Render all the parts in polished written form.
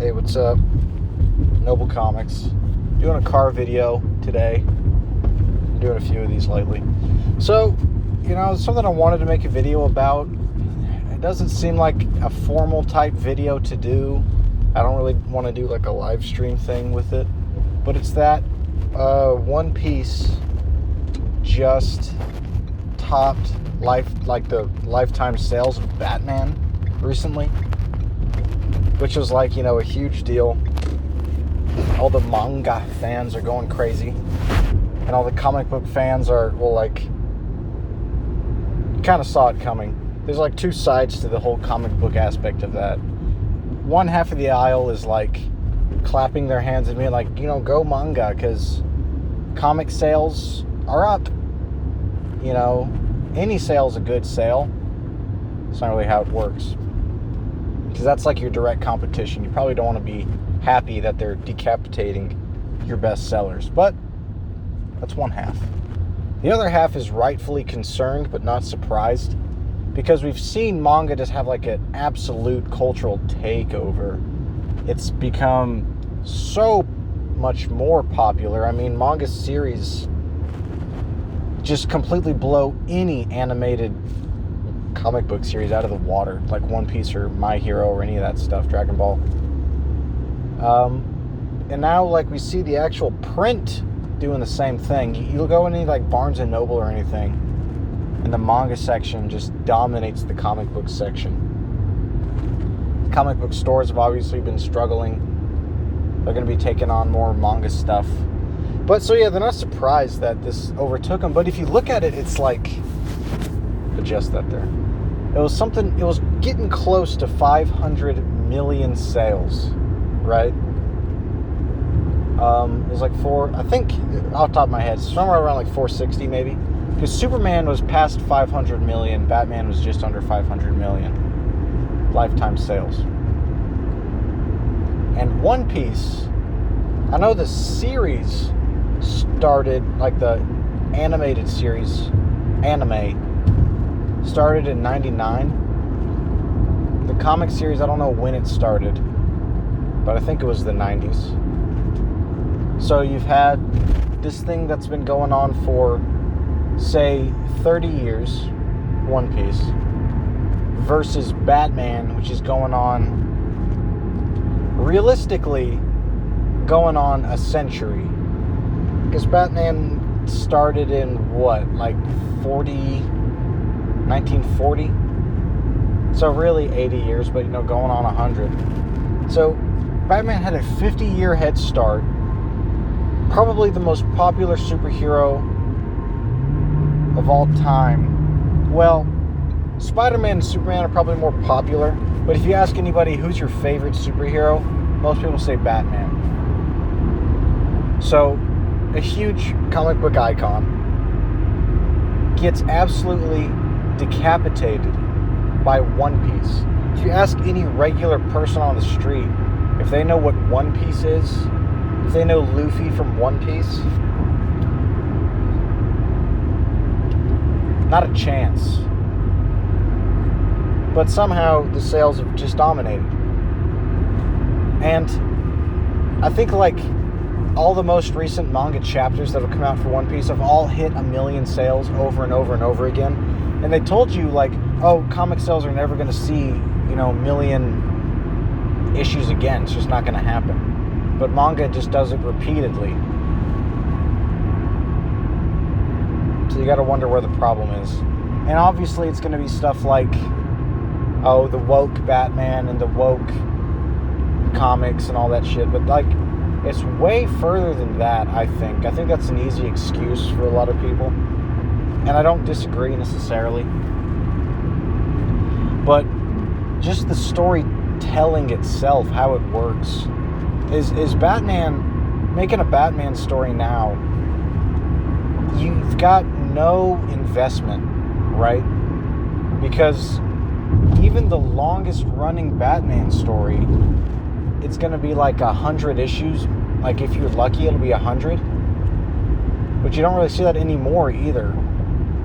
Hey, what's up? Noble Comics. Doing a car video today. Doing a few of these lately. So, something I wanted to make a video about. It doesn't seem like a formal type video to do. I don't really want to do like a live stream thing with it. But it's that One Piece just topped the lifetime sales of Batman recently. Which was like, a huge deal. All the manga fans are going crazy. And all the comic book fans are, kind of saw it coming. There's like two sides to the whole comic book aspect of that. One half of the aisle is like clapping their hands and being like, go manga, because comic sales are up. Any sale's a good sale. It's not really how it works. Because that's like your direct competition. You probably don't want to be happy that they're decapitating your best sellers. But that's one half. The other half is rightfully concerned but not surprised. Because we've seen manga just have like an absolute cultural takeover. It's become so much more popular. I mean, manga series just completely blow any animated comic book series out of the water, like One Piece or My Hero or any of that stuff, Dragon Ball. And now, we see the actual print doing the same thing. You'll go in any, Barnes & Noble or anything, and the manga section just dominates the comic book section. Comic book stores have obviously been struggling. They're going to be taking on more manga stuff. But, they're not surprised that this overtook them. But if you look at it, it's like... adjust that there. It was getting close to 500 million sales, right? It was I think, off the top of my head, somewhere around 460 maybe. Because Superman was past 500 million, Batman was just under 500 million lifetime sales. And One Piece, I know the series started, the animated series, anime, started in 99. The comic series, I don't know when it started, but I think it was the 90s. So you've had this thing that's been going on for, say, 30 years, One Piece, versus Batman, which is going on, realistically, going on a century. Because Batman started in, 1940, so really 80 years, but going on 100. So Batman had a 50-year head start, probably the most popular superhero of all time. Well, Spider-Man and Superman are probably more popular, but if you ask anybody who's your favorite superhero, most people say Batman. So a huge comic book icon gets absolutely decapitated by One Piece. If you ask any regular person on the street if they know what One Piece is, if they know Luffy from One Piece, not a chance. But somehow the sales have just dominated. And I think all the most recent manga chapters that have come out for One Piece have all hit 1 million sales over and over and over again. And they told you, comic sales are never going to see, 1 million issues again. It's just not going to happen. But manga just does it repeatedly. So you got to wonder where the problem is. And obviously it's going to be stuff like, the woke Batman and the woke comics and all that shit. But, it's way further than that, I think. I think that's an easy excuse for a lot of people. And I don't disagree necessarily. But just the storytelling itself, how it works. Is Batman, making a Batman story now, you've got no investment, right? Because even the longest running Batman story, it's going to be 100 issues. If you're lucky, it'll be 100. But you don't really see that anymore either.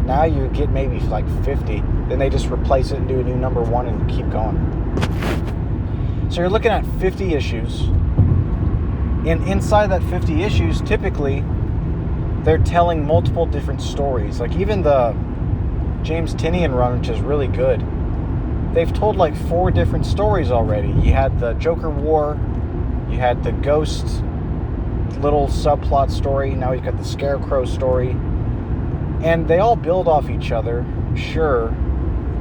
Now you get maybe 50. Then they just replace it and do a new number one and keep going. So you're looking at 50 issues. And inside that 50 issues, typically, they're telling multiple different stories. Like even the James Tynion run, which is really good, they've told like 4 different stories already. You had the Joker War, you had the Ghost little subplot story, now you've got the Scarecrow story. And they all build off each other, sure,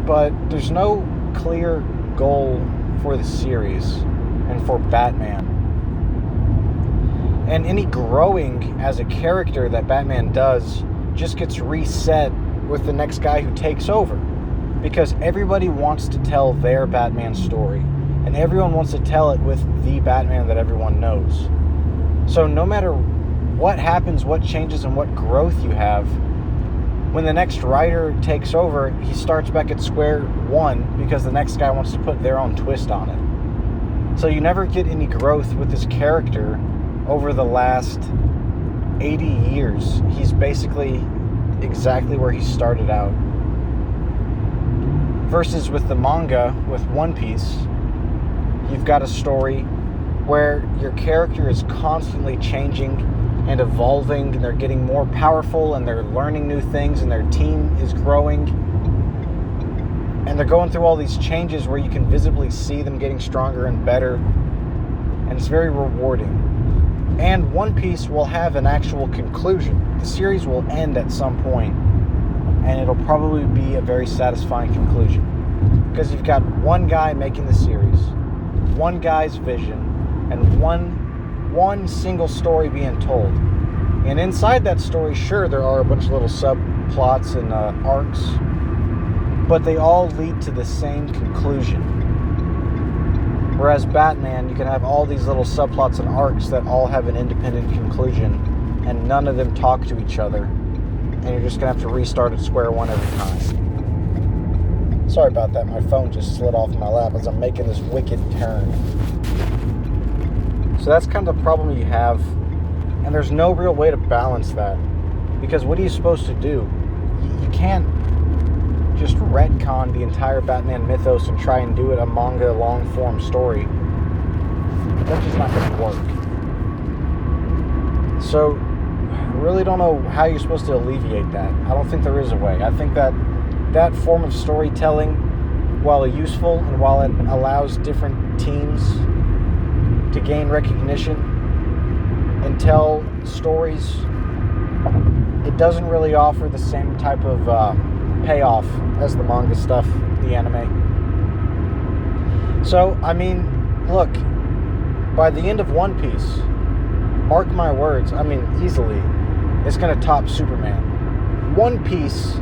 but there's no clear goal for the series and for Batman. And any growing as a character that Batman does just gets reset with the next guy who takes over. Because everybody wants to tell their Batman story. And everyone wants to tell it with the Batman that everyone knows. So no matter what happens, what changes, and what growth you have, when the next writer takes over, he starts back at square one because the next guy wants to put their own twist on it. So you never get any growth with this character over the last 80 years. He's basically exactly where he started out. Versus with the manga, with One Piece, you've got a story where your character is constantly changing and evolving, and they're getting more powerful, and they're learning new things, and their team is growing. And they're going through all these changes where you can visibly see them getting stronger and better. And it's very rewarding. And One Piece will have an actual conclusion. The series will end at some point, and it'll probably be a very satisfying conclusion. Because you've got one guy making the series, one guy's vision, and one single story being told. And inside that story, sure, there are a bunch of little subplots and arcs, but they all lead to the same conclusion. Whereas Batman, you can have all these little subplots and arcs that all have an independent conclusion, and none of them talk to each other, and you're just going to have to restart at square one every time. Sorry about that, my phone just slid off my lap as I'm making this wicked turn. So that's kind of the problem you have, and there's no real way to balance that, because what are you supposed to do? You can't just retcon the entire Batman mythos and try and do it a manga long-form story. That's just not going to work. So, I really don't know how you're supposed to alleviate that. I don't think there is a way. I think that that form of storytelling, while useful and while it allows different teams to gain recognition and tell stories, it doesn't really offer the same type of payoff as the manga stuff, the anime. So, I mean, look, by the end of One Piece, mark my words, I mean, easily, it's going to top Superman. One Piece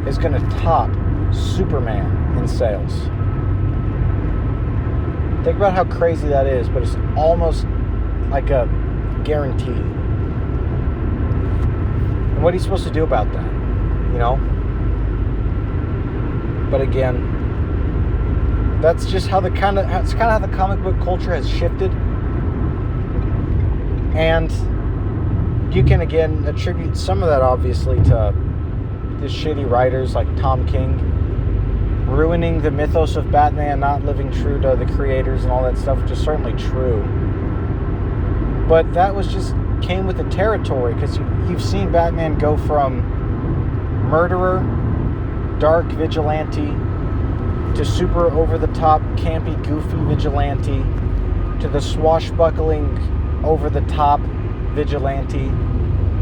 is going to top Superman in sales. Think about how crazy that is, but it's almost like a guarantee. And what are you supposed to do about that? You know? But again, that's just how it's kind of how the comic book culture has shifted. And you can again attribute some of that obviously to the shitty writers like Tom King ruining the mythos of Batman, not living true to the creators and all that stuff, which is certainly true. But that was just came with the territory, because you've seen Batman go from murderer, dark vigilante, to super over-the-top, campy, goofy vigilante, to the swashbuckling, over-the-top vigilante,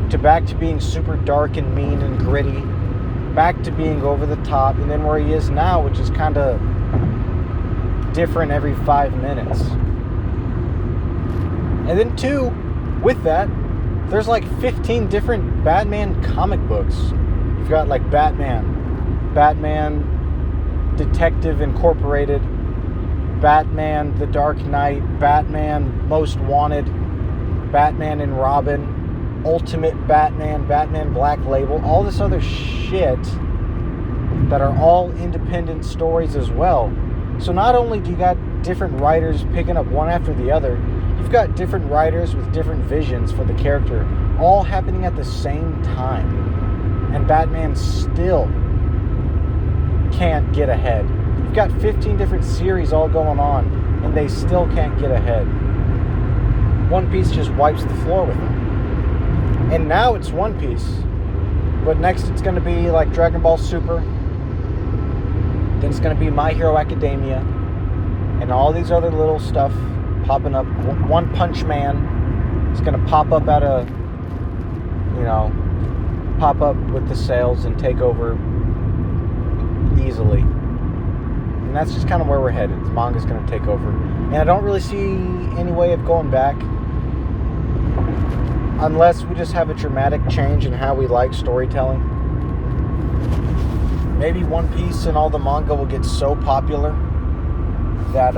to back to being super dark and mean and gritty, back to being over-the-top, and then where he is now, which is kind of different every 5 minutes. And then, too, with that, there's like 15 different Batman comic books. You've got like Batman Detective Incorporated, Batman The Dark Knight, Batman Most Wanted, Batman and Robin, Ultimate Batman, Batman Black Label, all this other shit that are all independent stories as well. So not only do you got different writers picking up one after the other, you've got different writers with different visions for the character, all happening at the same time. And Batman still can't get ahead. You've got 15 different series all going on, and they still can't get ahead. One Piece just wipes the floor with them. And now it's One Piece, but next it's going to be like Dragon Ball Super. Then it's going to be My Hero Academia, and all these other little stuff popping up. One Punch Man is going to pop up out of, pop up with the sales and take over easily. And that's just kind of where we're headed. Manga's going to take over. And I don't really see any way of going back unless we just have a dramatic change in how we like storytelling. Maybe One Piece and all the manga will get so popular that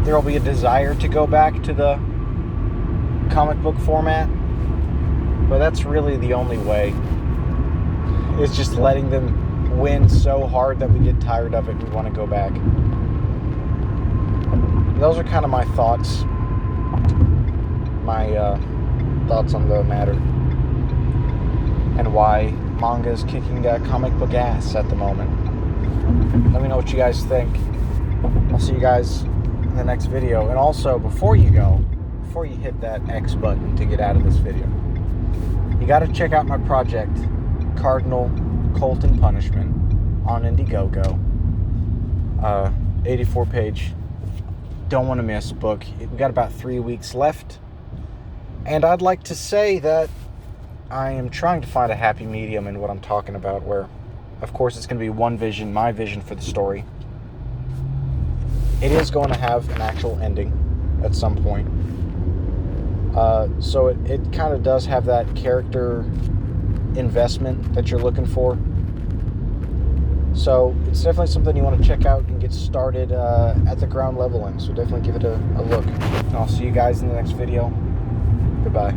there will be a desire to go back to the comic book format. But that's really the only way. It's just letting them win so hard that we get tired of it and we want to go back. Those are kind of my thoughts. My thoughts on the matter. And why manga is kicking comic book ass at the moment. Let me know what you guys think. I'll see you guys in the next video. And also, before you hit that X button to get out of this video, you got to check out my project, Cardinal Colton Punishment, on Indiegogo. 84 page, don't want to miss book. We got about 3 weeks left, and I'd like to say that I am trying to find a happy medium in what I'm talking about, where of course it's going to be one vision, my vision for the story. It is going to have an actual ending at some point, so it kind of does have that character investment that you're looking for. So it's definitely something you want to check out and get started at the ground level in. So definitely give it a look. And I'll see you guys in the next video. Goodbye.